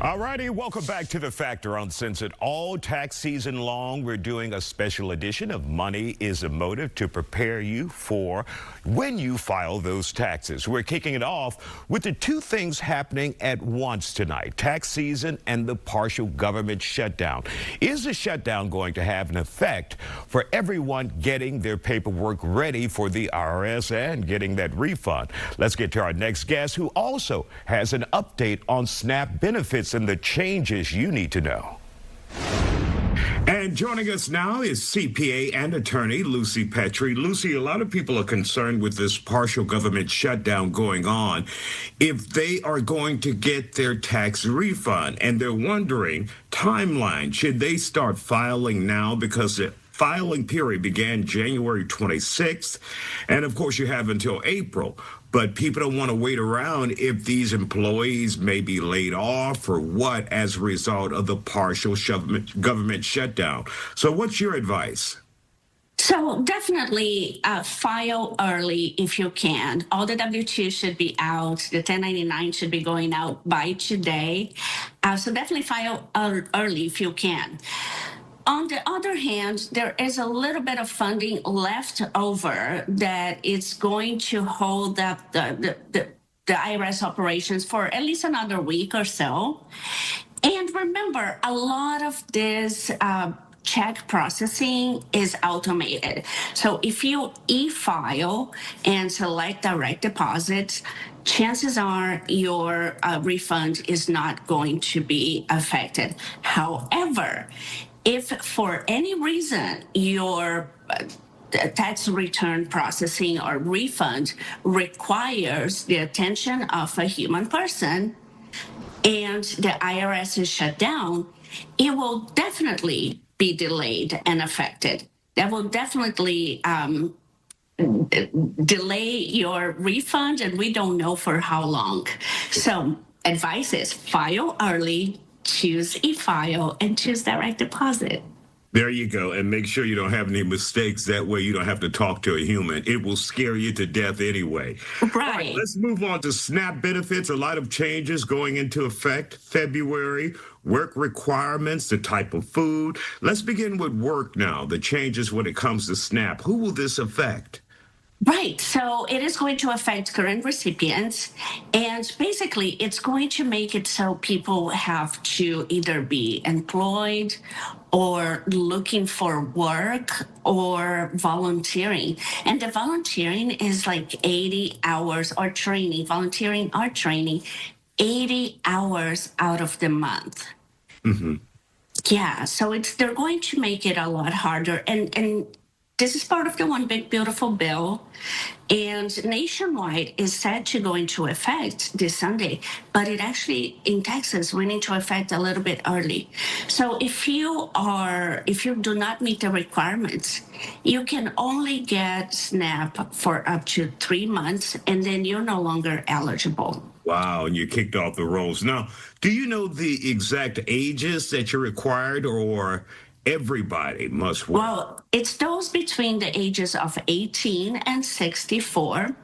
All righty, welcome back to The Factor on Censored. All tax season long, we're doing a special edition of Money is a Motive to prepare you for when you file those taxes. We're kicking it off with the two things happening at once tonight, tax season and the partial government shutdown. Is the shutdown going to have an effect for everyone getting their paperwork ready for the IRS and getting that refund? Let's get to our next guest, who also has an update on SNAP benefits and the changes you need to know. And joining us now is CPA and attorney Lucy Petry. Lucy, a lot of people are concerned with this partial government shutdown going on, if they are going to get their tax refund. And they're wondering, timeline, should they start filing now? Because the filing period began January 26th. And of course, you have until April. But people don't want to wait around if these employees may be laid off or what as a result of the partial government shutdown. So what's your advice? So definitely file early if you can. All the W-2 should be out. The 1099 should be going out by today. So definitely file early if you can. On the other hand, there is a little bit of funding left over that is going to hold up the IRS operations for at least another week or so. And remember, a lot of this check processing is automated. So if you e-file and select direct deposits, chances are your refund is not going to be affected. However, if for any reason your tax return processing or refund requires the attention of a human person and the IRS is shut down, it will definitely be delayed and affected. That will definitely delay your refund, and we don't know for how long. So advice is file early, choose e-file, and choose direct deposit. There you go. And make sure you don't have any mistakes. That way you don't have to talk to a human. It will scare you to death anyway. Right. All right, let's move on to SNAP benefits. A lot of changes going into effect February. Work requirements, the type of food. Let's begin with work now. The changes when it comes to SNAP. Who will this affect? Right. So it is going to affect current recipients. And basically, it's going to make it so people have to either be employed or looking for work or volunteering. And the volunteering is like 80 hours or training, volunteering or training, 80 hours out of the month. Mm-hmm. Yeah. So they're going to make it a lot harder. And this is part of the One Big Beautiful Bill, and nationwide is set to go into effect this Sunday, but it actually in Texas went into effect a little bit early. So if you do not meet the requirements, you can only get SNAP for up to 3 months, and then you're no longer eligible. Wow, and you kicked off the rolls. Now, do you know the exact ages that you're required, or everybody must work? Well, it's those between the ages of 18 and 64.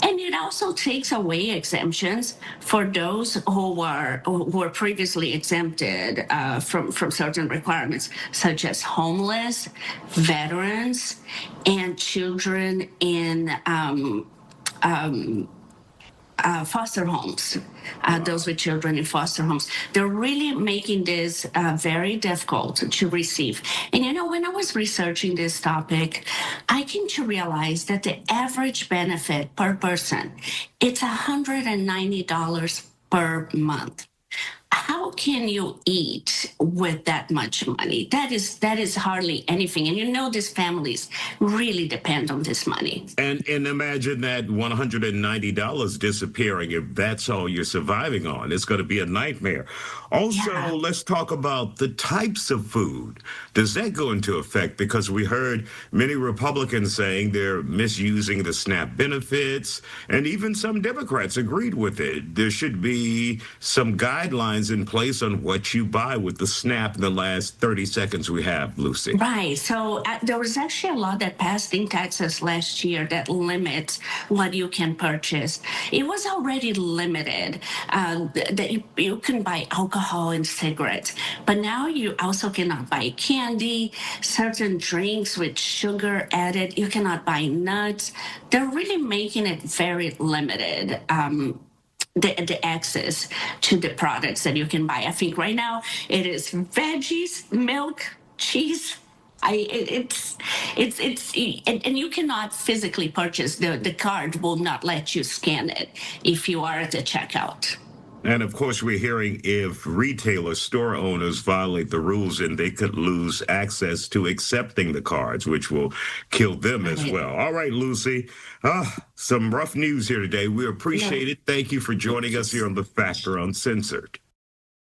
And it also takes away exemptions for those who were previously exempted from certain requirements, such as homeless, veterans, and children in foster homes, those with children in foster homes. They're really making this very difficult to receive. And when I was researching this topic, I came to realize that the average benefit per person, it's $190 per month. How can you eat with that much money? That is hardly anything. And these families really depend on this money. And imagine that $190 disappearing if that's all you're surviving on. It's going to be a nightmare. Also, Let's talk about the types of food. Does that go into effect? Because we heard many Republicans saying they're misusing the SNAP benefits, and even some Democrats agreed with it. There should be some guidelines taxes in place on what you buy with the snap in the last 30 seconds we have, Lucy. Right. So there was actually a law that passed in Texas last year that limits what you can purchase. It was already limited that you can buy alcohol and cigarettes, but now you also cannot buy candy, certain drinks with sugar added. You cannot buy nuts. They're really making it very limited. The access to the products that you can buy. I think right now it is veggies, milk, cheese. And you cannot physically purchase. The card will not let you scan it if you are at the checkout. And of course, we're hearing if retailer store owners violate the rules, and they could lose access to accepting the cards, which will kill them as well. All right, Lucy. Some rough news here today. We appreciate it. Thank you for joining us here on The Factor Uncensored.